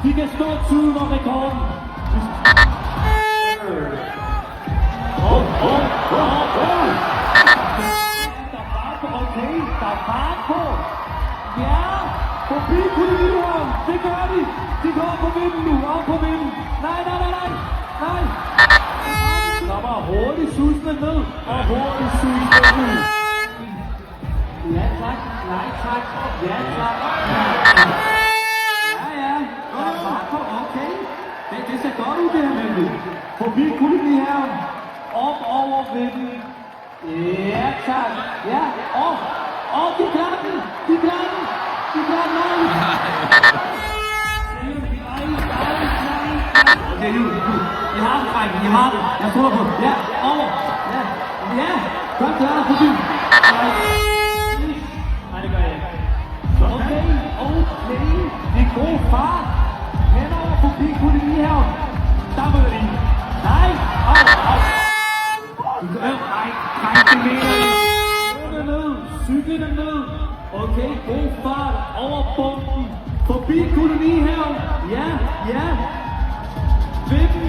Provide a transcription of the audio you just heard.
De kan stå tiden og rekorden. Okay, der er fart på. Ja, forbi kolonihøren. Det gør de. De går på vinden nu. Op på vinden. Nej. Der var hurtigt susende ned. Og hurtigt susende ud. Ja tak. Nej tak. Ja tak. Ja. Der er fart på. Okay. Det ser godt ud det her nemlig. Forbi kolonihøren. Op over vinden. Ja, tak. Ja, og de klarer den. Nej. Okay, I har det, drenge. I har det. Jeg tror på. Ja, over. Ja, godt klaret forbi. Nej, det gør jeg ikke. Okay. Det er god fart. Henover forbi kolonihøren. Der møder de. Nej. Cyklen ned. Okay, god fart over bomben. Forbi kolonihøren. Ja. Vippen